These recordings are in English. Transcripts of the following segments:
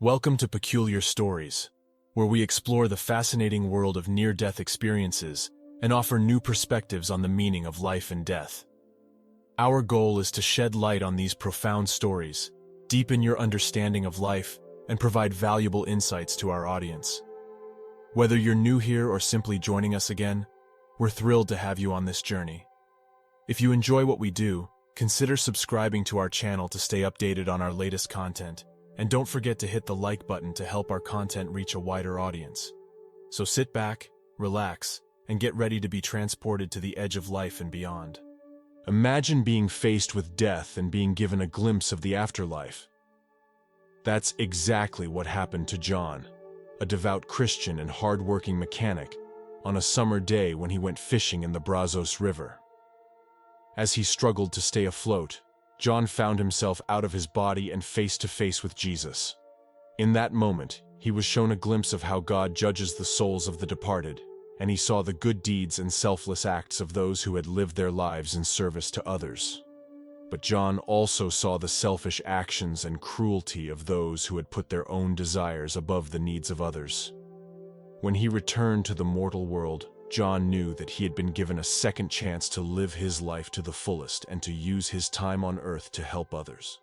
Welcome to Peculiar Stories, where we explore the fascinating world of near-death experiences and offer new perspectives on the meaning of life and death. Our goal is to shed light on these profound stories, deepen your understanding of life, and provide valuable insights to our audience. Whether you're new here or simply joining us again, we're thrilled to have you on this journey. If you enjoy what we do, consider subscribing to our channel to stay updated on our latest content, and don't forget to hit the like button to help our content reach a wider audience. So sit back, relax, and get ready to be transported to the edge of life and beyond. Imagine being faced with death and being given a glimpse of the afterlife. That's exactly what happened to John, a devout Christian and hard-working mechanic, on a summer day when he went fishing in the Brazos River. As he struggled to stay afloat, John found himself out of his body and face to face with Jesus. In that moment, he was shown a glimpse of how God judges the souls of the departed, and he saw the good deeds and selfless acts of those who had lived their lives in service to others. But John also saw the selfish actions and cruelty of those who had put their own desires above the needs of others. When he returned to the mortal world, John knew that he had been given a second chance to live his life to the fullest and to use his time on earth to help others.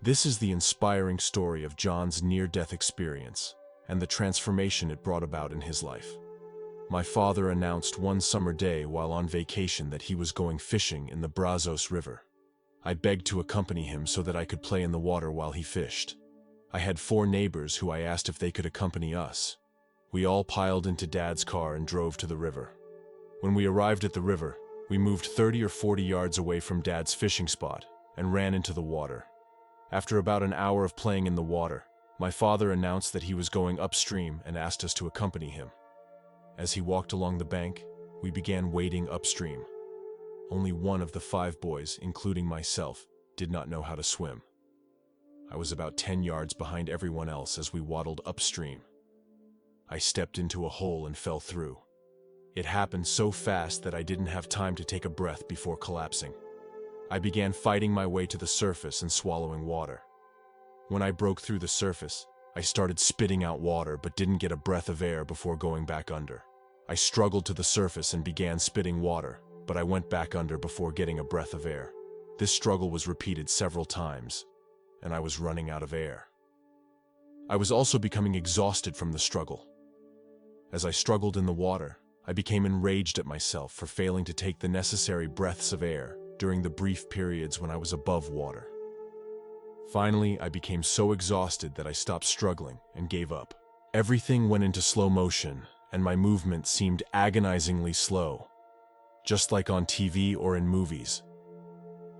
This is the inspiring story of John's near-death experience and the transformation it brought about in his life. My father announced one summer day while on vacation that he was going fishing in the Brazos River. I begged to accompany him so that I could play in the water while he fished. I had 4 neighbors who I asked if they could accompany us. We all piled into Dad's car and drove to the river. When we arrived at the river, we moved 30 or 40 yards away from Dad's fishing spot and ran into the water. After about an hour of playing in the water, my father announced that he was going upstream and asked us to accompany him. As he walked along the bank, we began wading upstream. Only one of the 5 boys, including myself, did not know how to swim. I was about 10 yards behind everyone else as we waddled upstream. I stepped into a hole and fell through. It happened so fast that I didn't have time to take a breath before collapsing. I began fighting my way to the surface and swallowing water. When I broke through the surface, I started spitting out water but didn't get a breath of air before going back under. I struggled to the surface and began spitting water, but I went back under before getting a breath of air. This struggle was repeated several times, and I was running out of air. I was also becoming exhausted from the struggle. As I struggled in the water, I became enraged at myself for failing to take the necessary breaths of air during the brief periods when I was above water. Finally, I became so exhausted that I stopped struggling and gave up. Everything went into slow motion, and my movement seemed agonizingly slow, just like on TV or in movies.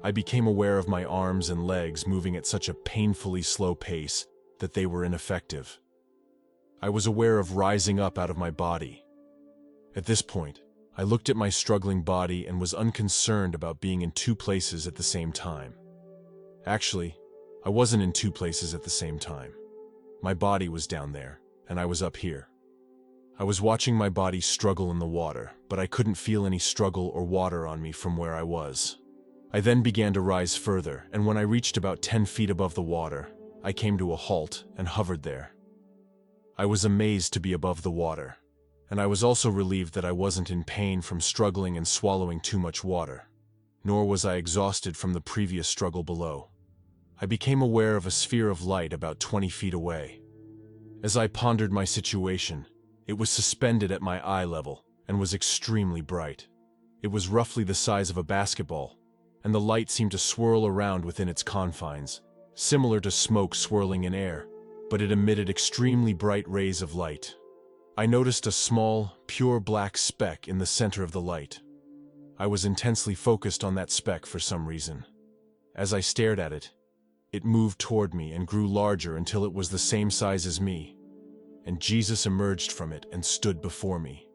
I became aware of my arms and legs moving at such a painfully slow pace that they were ineffective. I was aware of rising up out of my body. At this point, I looked at my struggling body and was unconcerned about being in 2 places at the same time. Actually, I wasn't in 2 places at the same time. My body was down there, and I was up here. I was watching my body struggle in the water, but I couldn't feel any struggle or water on me from where I was. I then began to rise further, and when I reached about 10 feet above the water, I came to a halt and hovered there. I was amazed to be above the water, and I was also relieved that I wasn't in pain from struggling and swallowing too much water, nor was I exhausted from the previous struggle below. I became aware of a sphere of light about 20 feet away. As I pondered my situation, it was suspended at my eye level and was extremely bright. It was roughly the size of a basketball, and the light seemed to swirl around within its confines, similar to smoke swirling in air, but it emitted extremely bright rays of light. I noticed a small, pure black speck in the center of the light. I was intensely focused on that speck for some reason. As I stared at it, it moved toward me and grew larger until it was the same size as me, and Jesus emerged from it and stood before me.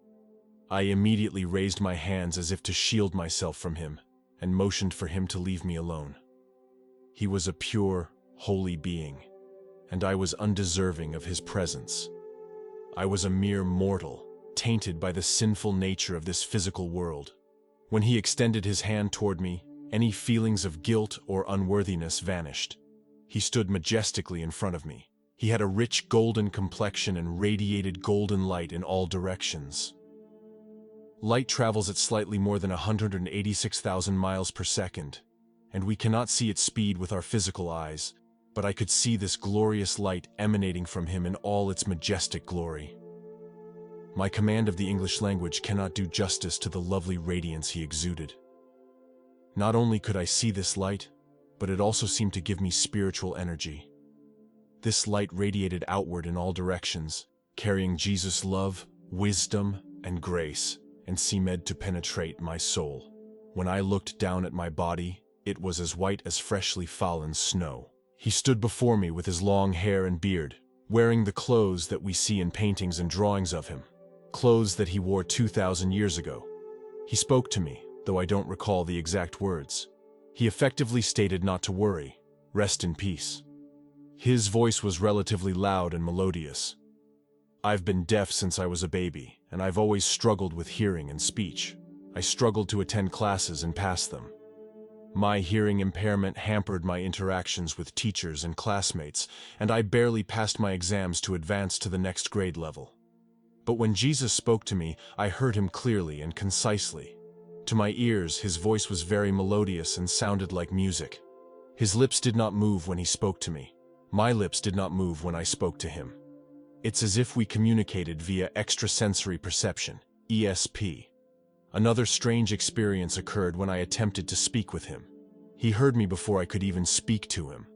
I immediately raised my hands as if to shield myself from him and motioned for him to leave me alone. He was a pure, holy being, and I was undeserving of his presence. I was a mere mortal, tainted by the sinful nature of this physical world. When he extended his hand toward me, any feelings of guilt or unworthiness vanished. He stood majestically in front of me, He had a rich golden complexion and radiated golden light in all directions. Light travels at slightly more than 186,000 miles per second, and we cannot see its speed with our physical eyes, but I could see this glorious light emanating from him in all its majestic glory. My command of the English language cannot do justice to the lovely radiance he exuded. Not only could I see this light, but it also seemed to give me spiritual energy. This light radiated outward in all directions, carrying Jesus' love, wisdom, and grace, and seemed to penetrate my soul. When I looked down at my body, it was as white as freshly fallen snow. He stood before me with his long hair and beard, wearing the clothes that we see in paintings and drawings of him, clothes that he wore 2,000 years ago. He spoke to me, though I don't recall the exact words. He effectively stated not to worry, rest in peace. His voice was relatively loud and melodious. I've been deaf since I was a baby, and I've always struggled with hearing and speech. I struggled to attend classes and pass them. My hearing impairment hampered my interactions with teachers and classmates, and I barely passed my exams to advance to the next grade level. But when Jesus spoke to me, I heard him clearly and concisely. To my ears, his voice was very melodious and sounded like music. His lips did not move when he spoke to me. My lips did not move when I spoke to him. It's as if we communicated via extrasensory perception, ESP. Another strange experience occurred when I attempted to speak with him. He heard me before I could even speak to him.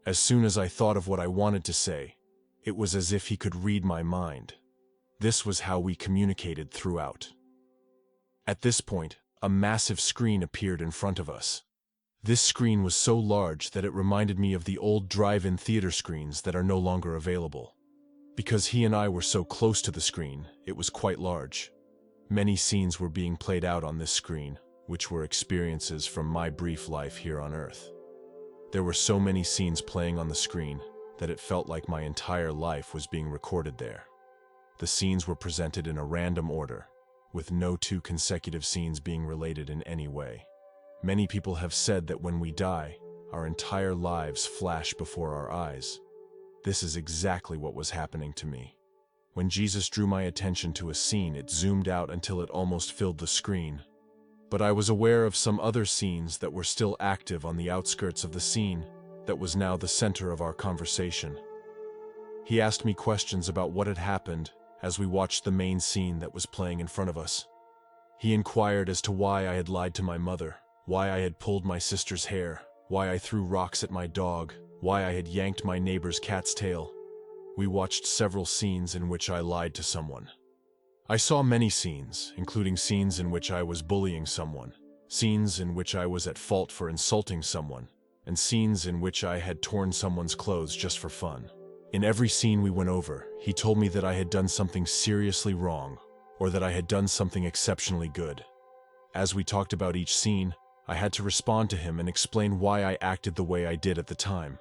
As soon as I thought of what I wanted to say, it was as if he could read my mind. This was how we communicated throughout. At this point, a massive screen appeared in front of us. This screen was so large that it reminded me of the old drive-in theater screens that are no longer available. Because he and I were so close to the screen, it was quite large. Many scenes were being played out on this screen, which were experiences from my brief life here on Earth. There were so many scenes playing on the screen that it felt like my entire life was being recorded there. The scenes were presented in a random order, with no two consecutive scenes being related in any way. Many people have said that when we die, our entire lives flash before our eyes. This is exactly what was happening to me. When Jesus drew my attention to a scene, it zoomed out until it almost filled the screen. But I was aware of some other scenes that were still active on the outskirts of the scene that was now the center of our conversation. He asked me questions about what had happened as we watched the main scene that was playing in front of us. He inquired as to why I had lied to my mother, why I had pulled my sister's hair, why I threw rocks at my dog, why I had yanked my neighbor's cat's tail. We watched several scenes in which I lied to someone. I saw many scenes, including scenes in which I was bullying someone, scenes in which I was at fault for insulting someone, and scenes in which I had torn someone's clothes just for fun. In every scene we went over, he told me that I had done something seriously wrong, or that I had done something exceptionally good. As we talked about each scene, I had to respond to him and explain why I acted the way I did at the time.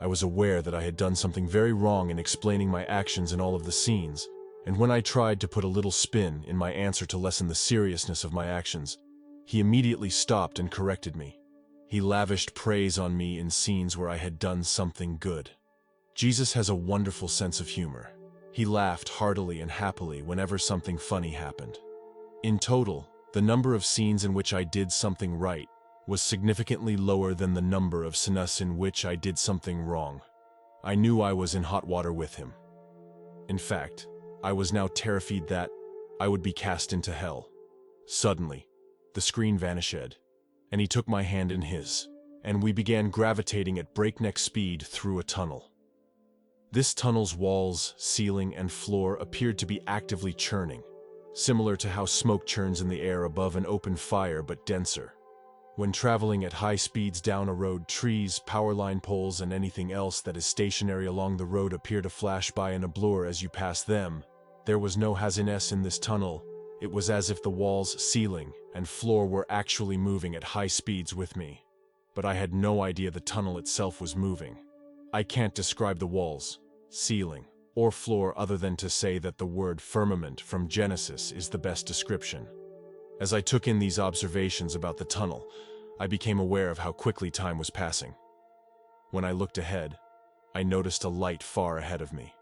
I was aware that I had done something very wrong in explaining my actions in all of the scenes, and when I tried to put a little spin in my answer to lessen the seriousness of my actions, he immediately stopped and corrected me. He lavished praise on me in scenes where I had done something good. Jesus has a wonderful sense of humor. He laughed heartily and happily whenever something funny happened. In total, the number of scenes in which I did something right was significantly lower than the number of scenes in which I did something wrong. I knew I was in hot water with him. In fact, I was now terrified that I would be cast into hell. Suddenly, the screen vanished, and he took my hand in his, and we began gravitating at breakneck speed through a tunnel. This tunnel's walls, ceiling, and floor appeared to be actively churning, similar to how smoke churns in the air above an open fire but denser. When traveling at high speeds down a road, trees, power line poles, and anything else that is stationary along the road appear to flash by in a blur as you pass them. There was no haziness in this tunnel. It was as if the walls, ceiling, and floor were actually moving at high speeds with me. But I had no idea the tunnel itself was moving. I can't describe the walls, ceiling, or floor other than to say that the word firmament from Genesis is the best description. As I took in these observations about the tunnel, I became aware of how quickly time was passing. When I looked ahead, I noticed a light far ahead of me.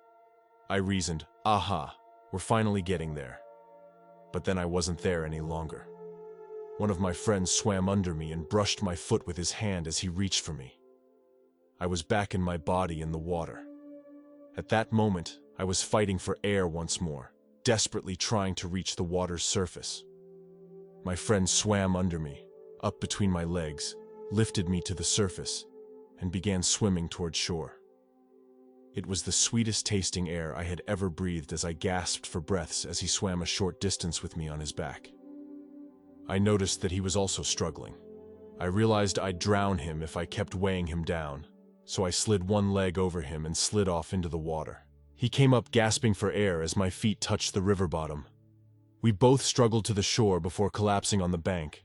I reasoned, aha, we're finally getting there. But then I wasn't there any longer. One of my friends swam under me and brushed my foot with his hand as he reached for me. I was back in my body in the water. At that moment, I was fighting for air once more, desperately trying to reach the water's surface. My friend swam under me, up between my legs, lifted me to the surface, and began swimming toward shore. It was the sweetest tasting air I had ever breathed as I gasped for breaths as he swam a short distance with me on his back. I noticed that he was also struggling. I realized I'd drown him if I kept weighing him down, so I slid one leg over him and slid off into the water. He came up gasping for air as my feet touched the river bottom. We both struggled to the shore before collapsing on the bank.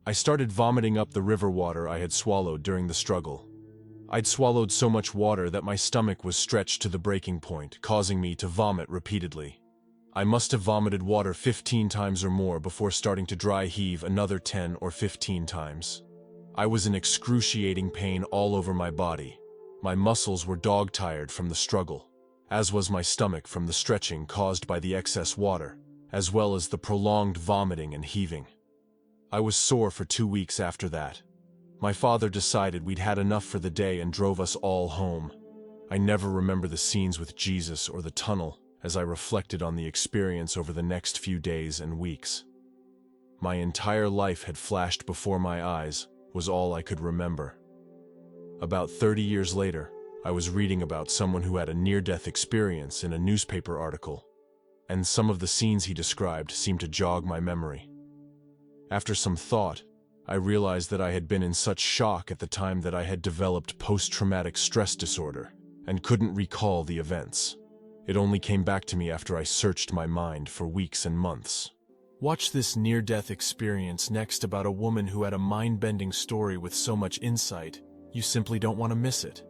I started vomiting up the river water I had swallowed during the struggle. I'd swallowed so much water that my stomach was stretched to the breaking point, causing me to vomit repeatedly. I must have vomited water 15 times or more before starting to dry heave another 10 or 15 times. I was in excruciating pain all over my body. My muscles were dog-tired from the struggle, as was my stomach from the stretching caused by the excess water, as well as the prolonged vomiting and heaving. I was sore for 2 weeks after that. My father decided we'd had enough for the day and drove us all home. I never remember the scenes with Jesus or the tunnel as I reflected on the experience over the next few days and weeks. My entire life had flashed before my eyes, was all I could remember. About 30 years later, I was reading about someone who had a near-death experience in a newspaper article, and some of the scenes he described seemed to jog my memory. After some thought, I realized that I had been in such shock at the time that I had developed post-traumatic stress disorder and couldn't recall the events. It only came back to me after I searched my mind for weeks and months. Watch this near-death experience next about a woman who had a mind-bending story with so much insight, you simply don't want to miss it.